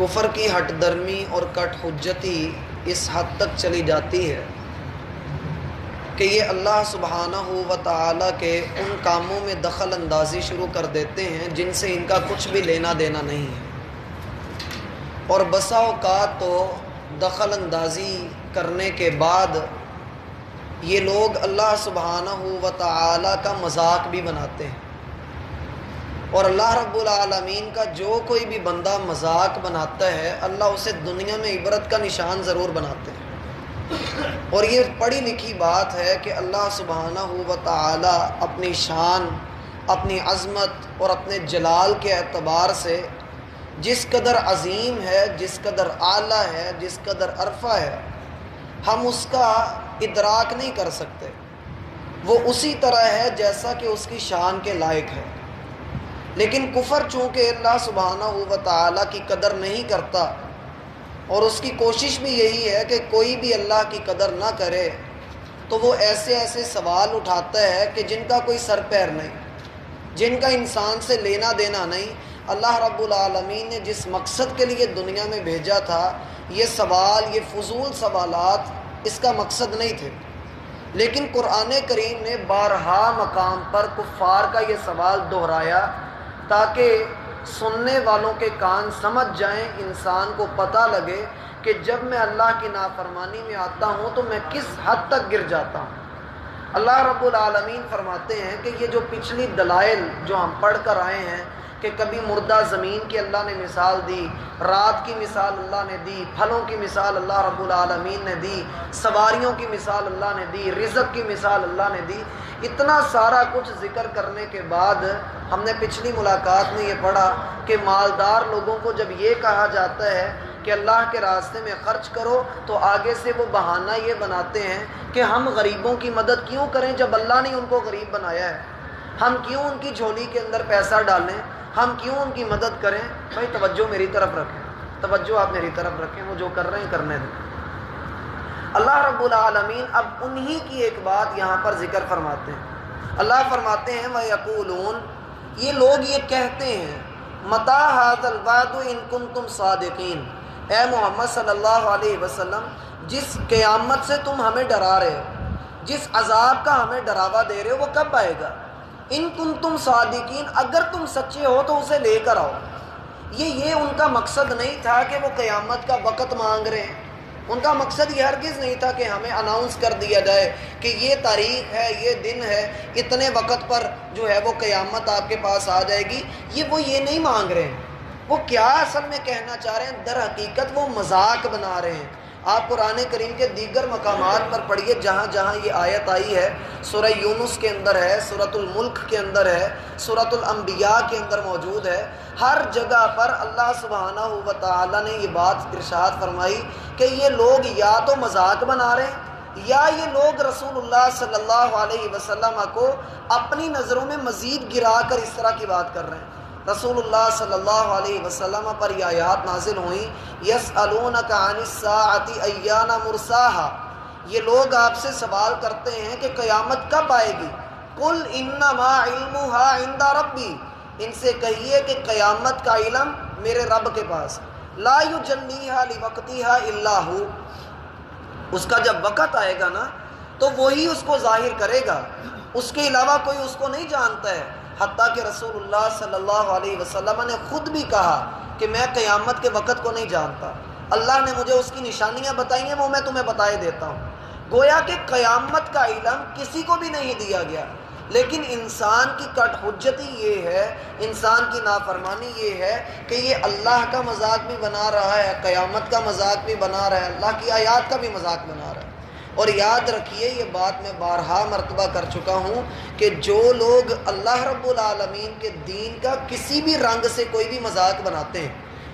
کفر کی ہٹ درمی اور کٹ حجتی اس حد تک چلی جاتی ہے کہ یہ اللہ سبحانہ و تعالیٰ کے ان کاموں میں دخل اندازی شروع کر دیتے ہیں جن سے ان کا کچھ بھی لینا دینا نہیں ہے، اور بسا اوقات تو دخل اندازی کرنے کے بعد یہ لوگ اللہ سبحانہ و تعالیٰ کا مذاق بھی بناتے ہیں، اور اللہ رب العالمین کا جو کوئی بھی بندہ مذاق بناتا ہے اللہ اسے دنیا میں عبرت کا نشان ضرور بناتے ہیں۔ اور یہ پڑھی لکھی بات ہے کہ اللہ سبحانہ و تعالیٰ اپنی شان، اپنی عظمت اور اپنے جلال کے اعتبار سے جس قدر عظیم ہے، جس قدر اعلیٰ ہے، جس قدر عرفہ ہے، ہم اس کا ادراک نہیں کر سکتے۔ وہ اسی طرح ہے جیسا کہ اس کی شان کے لائق ہے، لیکن کفر چونکہ اللہ سبحانہ و تعالیٰ کی قدر نہیں کرتا، اور اس کی کوشش بھی یہی ہے کہ کوئی بھی اللہ کی قدر نہ کرے، تو وہ ایسے ایسے سوال اٹھاتا ہے کہ جن کا کوئی سر پیر نہیں، جن کا انسان سے لینا دینا نہیں۔ اللہ رب العالمین نے جس مقصد کے لیے دنیا میں بھیجا تھا، یہ سوال، یہ فضول سوالات اس کا مقصد نہیں تھے، لیکن قرآن کریم نے بارہا مقام پر کفار کا یہ سوال دہرایا تاکہ سننے والوں کے کان سمجھ جائیں، انسان کو پتہ لگے کہ جب میں اللہ کی نافرمانی میں آتا ہوں تو میں کس حد تک گر جاتا ہوں۔ اللہ رب العالمین فرماتے ہیں کہ یہ جو پچھلی دلائل جو ہم پڑھ کر آئے ہیں کہ کبھی مردہ زمین کی اللہ نے مثال دی، رات کی مثال اللہ نے دی، پھلوں کی مثال اللہ رب العالمین نے دی، سواریوں کی مثال اللہ نے دی، رزق کی مثال اللہ نے دی، اتنا سارا کچھ ذکر کرنے کے بعد ہم نے پچھلی ملاقات میں یہ پڑھا کہ مالدار لوگوں کو جب یہ کہا جاتا ہے کہ اللہ کے راستے میں خرچ کرو تو آگے سے وہ بہانہ یہ بناتے ہیں کہ ہم غریبوں کی مدد کیوں کریں جب اللہ نے ان کو غریب بنایا ہے، ہم کیوں ان کی جھولی کے اندر پیسہ ڈالیں، ہم کیوں ان کی مدد کریں۔ بھائی توجہ میری طرف رکھیں، توجہ آپ میری طرف رکھیں، وہ جو کر رہے ہیں کرنے دیں۔ اللہ رب العالمین اب انہی کی ایک بات یہاں پر ذکر فرماتے ہیں۔ اللہ فرماتے ہیں وَيَقُولُونَ، یہ لوگ یہ کہتے ہیں، مَتَىٰ هَٰذَا الْوَعْدُ إِن كُنتُمْ صَادِقِينَ، اے محمد صلی اللہ علیہ وسلم جس قیامت سے تم ہمیں ڈرا رہے ہو، جس عذاب کا ہمیں ڈراوا دے رہے ہو، وہ کب آئے گا؟ ان کنتم صادقین، اگر تم سچے ہو تو اسے لے کر آؤ۔ یہ ان کا مقصد نہیں تھا کہ وہ قیامت کا وقت مانگ رہے ہیں، ان کا مقصد یہ ہرگز نہیں تھا کہ ہمیں اناؤنس کر دیا جائے کہ یہ تاریخ ہے، یہ دن ہے، اتنے وقت پر جو ہے وہ قیامت آپ کے پاس آ جائے گی۔ یہ نہیں مانگ رہے ہیں۔ وہ کیا اصل میں کہنا چاہ رہے ہیں؟ در حقیقت وہ مذاق بنا رہے ہیں۔ آپ قرآن کریم کے دیگر مقامات پر پڑھیے، جہاں جہاں یہ آیت آئی ہے، سورہ یونس کے اندر ہے، سورۃ الملک کے اندر ہے، سورۃ الانبیاء کے اندر موجود ہے، ہر جگہ پر اللہ سبحانہ و تعالیٰ نے یہ بات ارشاد فرمائی کہ یہ لوگ یا تو مذاق بنا رہے ہیں یا یہ لوگ رسول اللہ صلی اللہ علیہ وسلم کو اپنی نظروں میں مزید گرا کر اس طرح کی بات کر رہے ہیں۔ رسول اللہ صلی اللہ علیہ وسلم پر یہ آیات نازل ہوئیں، یسألونک عن الساعة ایان مرساها، یہ لوگ آپ سے سوال کرتے ہیں کہ قیامت کب آئے گی، قل انما علمها عند ربی، ان سے کہیے کہ قیامت کا علم میرے رب کے پاس، لا یجلیها لوقتها الا هو، اس کا جب وقت آئے گا نا تو وہی اس کو ظاہر کرے گا، اس کے علاوہ کوئی اس کو نہیں جانتا ہے۔ حتیٰ کہ رسول اللہ صلی اللہ علیہ وسلم نے خود بھی کہا کہ میں قیامت کے وقت کو نہیں جانتا، اللہ نے مجھے اس کی نشانیاں بتائی ہیں، وہ میں تمہیں بتائے دیتا ہوں۔ گویا کہ قیامت کا علم کسی کو بھی نہیں دیا گیا، لیکن انسان کی کٹ حجتی یہ ہے، انسان کی نافرمانی یہ ہے کہ یہ اللہ کا مذاق بھی بنا رہا ہے، قیامت کا مذاق بھی بنا رہا ہے، اللہ کی آیات کا بھی مذاق بنا رہا ہے۔ اور یاد رکھیے یہ بات میں بارہا مرتبہ کر چکا ہوں کہ جو لوگ اللہ رب العالمین کے دین کا کسی بھی رنگ سے کوئی بھی مذاق بناتے ہیں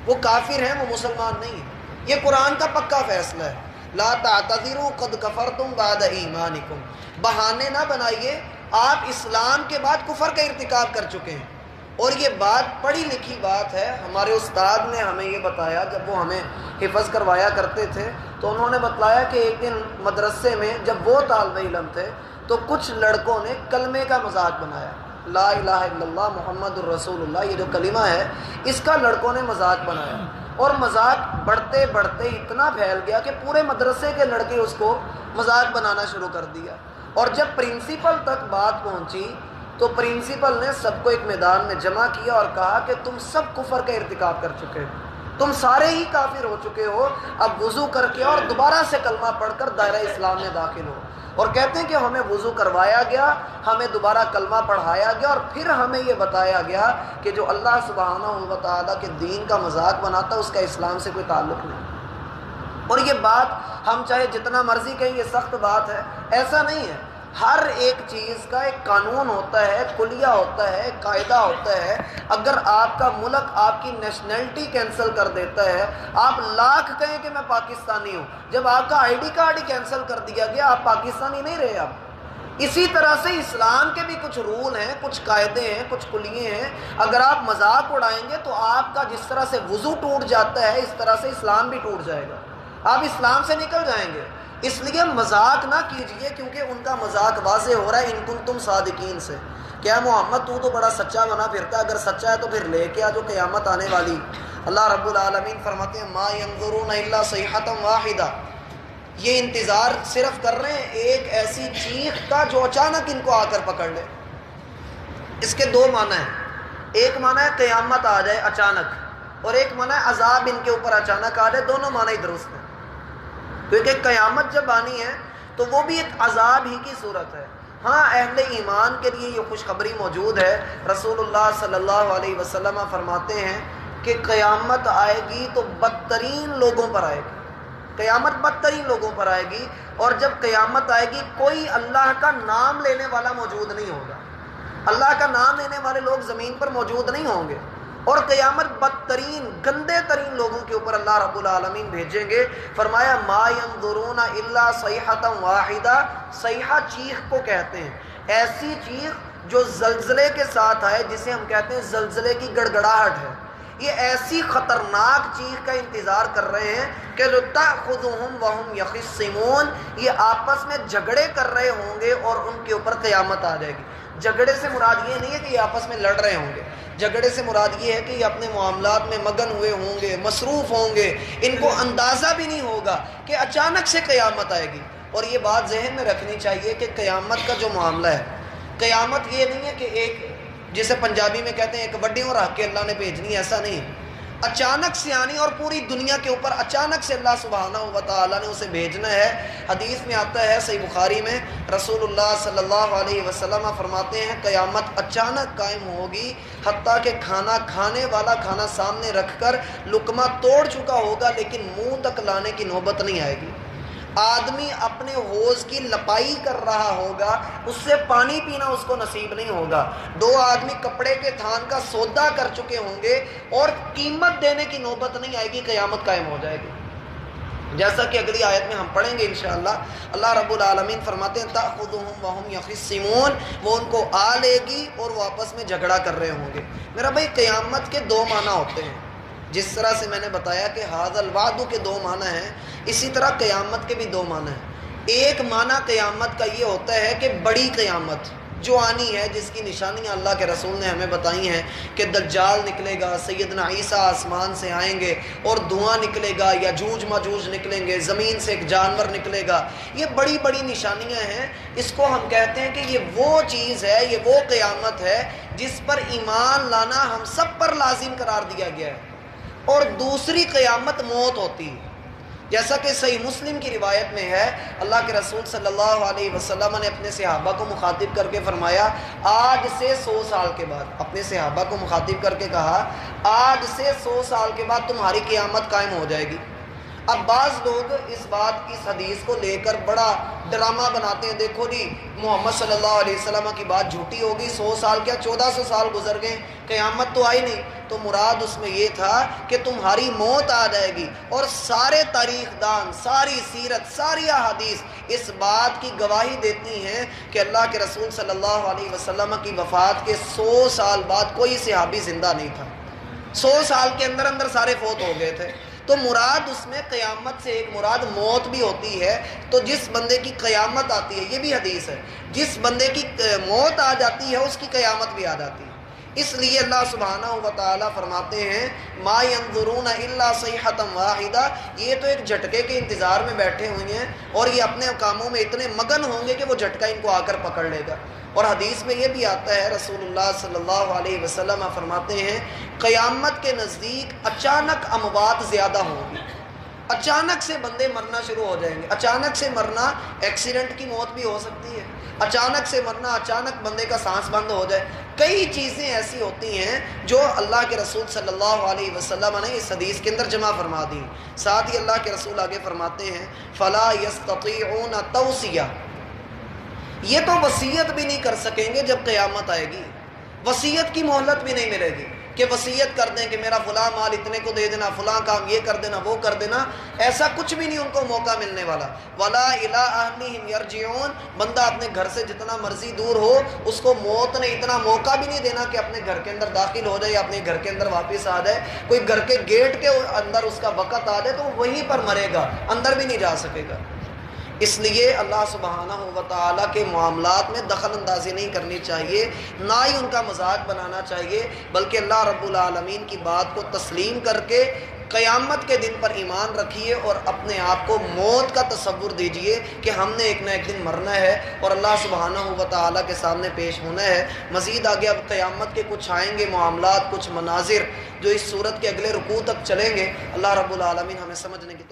وہ کافر ہیں، وہ مسلمان نہیں ہیں۔ یہ قرآن کا پکا فیصلہ ہے، لا تعتذروا قد کفرتم بعد ایمانکم، بہانے نہ بنائیے، آپ اسلام کے بعد کفر کا ارتکاب کر چکے ہیں۔ اور یہ بات پڑھی لکھی بات ہے، ہمارے استاد نے ہمیں یہ بتایا، جب وہ ہمیں حفظ کروایا کرتے تھے تو انہوں نے بتلایا کہ ایک دن مدرسے میں جب وہ طالب علم تھے تو کچھ لڑکوں نے کلمے کا مذاق بنایا، لا الہ الا اللہ محمد الرسول اللہ، یہ جو کلمہ ہے اس کا لڑکوں نے مذاق بنایا۔ اور مذاق بڑھتے بڑھتے اتنا پھیل گیا کہ پورے مدرسے کے لڑکے اس کو مذاق بنانا شروع کر دیا. اور جب پرنسپل تک بات پہنچی تو پرنسپل نے سب کو ایک میدان میں جمع کیا اور کہا کہ تم سب کفر کا ارتکاب کر چکے ہو, تم سارے ہی کافر ہو چکے ہو, اب وضو کر کے اور دوبارہ سے کلمہ پڑھ کر دائرہ اسلام میں داخل ہو. اور کہتے ہیں کہ ہمیں وضو کروایا گیا, ہمیں دوبارہ کلمہ پڑھایا گیا, اور پھر ہمیں یہ بتایا گیا کہ جو اللہ سبحانہ و تعالیٰ کے دین کا مذاق بناتا اس کا اسلام سے کوئی تعلق نہیں. اور یہ بات ہم چاہے جتنا مرضی کہیں یہ سخت بات ہے, ایسا نہیں ہے. ہر ایک چیز کا ایک قانون ہوتا ہے, کلیہ ہوتا ہے, قاعدہ ہوتا ہے. اگر آپ کا ملک آپ کی نیشنلٹی کینسل کر دیتا ہے, آپ لاکھ کہیں کہ میں پاکستانی ہوں, جب آپ کا I D card he cancel کر دیا گیا آپ پاکستانی نہیں رہے. اب اسی طرح سے اسلام کے بھی کچھ رول ہیں, کچھ قاعدے ہیں, کچھ کلیے ہیں. اگر آپ مذاق اڑائیں گے تو آپ کا جس طرح سے وضو ٹوٹ جاتا ہے اس طرح سے اسلام بھی ٹوٹ جائے گا, آپ اسلام سے نکل جائیں گے. اس لیے مذاق نہ کیجئے, کیونکہ ان کا مذاق واضح ہو رہا ہے ان کنتم صادقین سے. کیا محمد تو بڑا سچا بنا پھرتا, اگر سچا ہے تو پھر لے کے آ جو قیامت آنے والی. اللہ رب العالمین فرماتے ہیں ما ينظرون الا صیحۃ واحدہ, یہ انتظار صرف کر رہے ہیں ایک ایسی چیخ کا جو اچانک ان کو آ کر پکڑ لے. اس کے دو معنی ہیں, ایک معنی ہے قیامت آ جائے اچانک, اور ایک معنی ہے عذاب ان کے اوپر اچانک آ جائے. دونوں معنی درست ہیں, کیونکہ قیامت جب آنی ہے تو وہ بھی ایک عذاب ہی کی صورت ہے. ہاں اہل ایمان کے لیے یہ خوشخبری موجود ہے. رسول اللہ صلی اللہ علیہ وسلم فرماتے ہیں کہ قیامت آئے گی تو بدترین لوگوں پر آئے گی, قیامت بدترین لوگوں پر آئے گی. اور جب قیامت آئے گی کوئی اللہ کا نام لینے والا موجود نہیں ہوگا, اللہ کا نام لینے والے لوگ زمین پر موجود نہیں ہوں گے. اور قیامت بدترین گندے ترین لوگوں کے اوپر اللہ رب العالمین بھیجیں گے. فرمایا ما ينظرون الا صیحۃ واحدہ, صیحہ چیخ کو کہتے ہیں, ایسی چیخ جو زلزلے کے ساتھ آئے, جسے ہم کہتے ہیں زلزلے کی گڑگڑاہٹ ہے. یہ ایسی خطرناک چیخ کا انتظار کر رہے ہیں کہ جو تأخذهم وهم يخصمون, یہ آپس میں جھگڑے کر رہے ہوں گے اور ان کے اوپر قیامت آ جائے گی. جھگڑے سے مراد یہ نہیں ہے کہ یہ آپس میں لڑ رہے ہوں گے, جھگڑے سے مراد یہ ہے کہ یہ اپنے معاملات میں مگن ہوئے ہوں گے, مصروف ہوں گے, ان کو اندازہ بھی نہیں ہوگا کہ اچانک سے قیامت آئے گی. اور یہ بات ذہن میں رکھنی چاہیے کہ قیامت کا جو معاملہ ہے, قیامت یہ نہیں ہے کہ ایک, جسے پنجابی میں کہتے ہیں ایک وڈیوں رکھ کے اللہ نے بھیجنی, ایسا نہیں ہے. اچانک سے آنی اور پوری دنیا کے اوپر اچانک سے اللہ سبحانہ و تعالیٰ نے اسے بھیجنا ہے. حدیث میں آتا ہے صحیح بخاری میں, رسول اللہ صلی اللہ علیہ وسلم فرماتے ہیں قیامت اچانک قائم ہوگی حتیٰ کہ کھانا کھانے والا کھانا سامنے رکھ کر لقمہ توڑ چکا ہوگا لیکن منہ تک لانے کی نوبت نہیں آئے گی. آدمی اپنے حوض کی لپائی کر رہا ہوگا, اس سے پانی پینا اس کو نصیب نہیں ہوگا. دو آدمی کپڑے کے تھان کا سودا کر چکے ہوں گے اور قیمت دینے کی نوبت نہیں آئے گی, قیامت قائم ہو جائے گی. جیسا کہ اگلی آیت میں ہم پڑھیں گے انشاءاللہ. اللہ رب العالمین فرماتے ہیں تأخذهم وهم يخصمون, وہ ان کو آ لے گی اور وہ آپس میں جھگڑا کر رہے ہوں گے. میرا بھائی قیامت کے دو معنی ہوتے ہیں, جس طرح سے میں نے بتایا کہ ھذا الوعد کے دو معنی ہیں, اسی طرح قیامت کے بھی دو معنی ہیں. ایک معنی قیامت کا یہ ہوتا ہے کہ بڑی قیامت جو آنی ہے, جس کی نشانیاں اللہ کے رسول نے ہمیں بتائی ہیں کہ دجال نکلے گا, سیدنا عیسیٰ آسمان سے آئیں گے اور دھواں نکلے گا, یاجوج ماجوج نکلیں گے, زمین سے ایک جانور نکلے گا. یہ بڑی بڑی نشانیاں ہیں. اس کو ہم کہتے ہیں کہ یہ وہ چیز ہے, یہ وہ قیامت ہے جس پر ایمان لانا ہم سب پر لازم قرار دیا گیا ہے. اور دوسری قیامت موت ہوتی ہے, جیسا کہ صحیح مسلم کی روایت میں ہے, اللہ کے رسول صلی اللہ علیہ وسلم نے اپنے صحابہ کو مخاطب کر کے فرمایا آج سے 100 سال کے بعد, اپنے صحابہ کو مخاطب کر کے کہا آج سے 100 سال کے بعد تمہاری قیامت قائم ہو جائے گی. اب بعض لوگ اس بات کی حدیث کو لے کر بڑا ڈرامہ بناتے ہیں, دیکھو جی محمد صلی اللہ علیہ وسلم کی بات جھوٹی ہوگی, 100 سال کیا 1400 سال گزر گئے, قیامت تو آئی نہیں. تو مراد اس میں یہ تھا کہ تمہاری موت آ جائے گی. اور سارے تاریخ دان, ساری سیرت, ساری احادیث اس بات کی گواہی دیتی ہیں کہ اللہ کے رسول صلی اللہ علیہ وسلم کی وفات کے 100 سال بعد کوئی صحابی زندہ نہیں تھا. 100 سال کے اندر اندر سارے فوت ہو گئے تھے. تو مراد اس میں قیامت سے ایک مراد موت بھی ہوتی ہے. تو جس بندے کی قیامت آتی ہے, یہ بھی حدیث ہے, جس بندے کی موت آ جاتی ہے اس کی قیامت بھی آ جاتی ہے. اس لیے اللہ سبحانہ و تعالیٰ فرماتے ہیں ما ینظرون الا صیحۃ واحدہ، یہ تو ایک جھٹکے کے انتظار میں بیٹھے ہوئے ہیں اور یہ اپنے کاموں میں اتنے مگن ہوں گے کہ وہ جھٹکا ان کو آ کر پکڑ لے گا۔ اور حدیث میں یہ بھی آتا ہے، رسول اللہ صلی اللہ علیہ وسلم فرماتے ہیں قیامت کے نزدیک اچانک اموات زیادہ ہوں گی، اچانک سے بندے مرنا شروع ہو جائیں گے۔ اچانک سے مرنا، ایکسیڈنٹ کی موت بھی ہو سکتی ہے، اچانک سے مرنا، اچانک بندے کا سانس بند ہو جائے، کئی چیزیں ایسی ہوتی ہیں جو اللہ کے رسول صلی اللہ علیہ وسلم نے اس حدیث کے اندر جمع فرما دی۔ ساتھ ہی اللہ کے رسول آگے فرماتے ہیں فلا یستطیعون توصیہ، یہ تو وصیت بھی نہیں کر سکیں گے جب قیامت آئے گی، وصیت کی مہلت بھی نہیں ملے گی کہ وصیت کر دیں کہ میرا فلاں مال اتنے کو دے دینا، فلاں کام یہ کر دینا، وہ کر دینا، ایسا کچھ بھی نہیں ان کو موقع ملنے والا۔ وَلَا إِلَىٰ أَهْلِهِمْ يَرْجِعُونَ، بندہ اپنے گھر سے جتنا مرضی دور ہو اس کو موت نے اتنا موقع بھی نہیں دینا کہ اپنے گھر کے اندر داخل ہو جائے یا اپنے گھر کے اندر واپس آ جائے۔ کوئی گھر کے گیٹ کے اندر اس کا وقت آ جائے تو وہیں پر مرے گا، اندر بھی نہیں جا سکے گا۔ اس لیے اللہ سبحانہ و تعالیٰ کے معاملات میں دخل اندازی نہیں کرنی چاہیے، نہ ہی ان کا مذاق بنانا چاہیے، بلکہ اللہ رب العالمین کی بات کو تسلیم کر کے قیامت کے دن پر ایمان رکھیے اور اپنے آپ کو موت کا تصور دیجئے کہ ہم نے ایک نہ ایک دن مرنا ہے اور اللہ سبحانہ و تعالیٰ کے سامنے پیش ہونا ہے۔ مزید آگے اب قیامت کے کچھ آئیں گے معاملات، کچھ مناظر جو اس صورت کے اگلے رکوع تک چلیں گے۔ اللہ رب العالمین ہمیں سمجھنے کی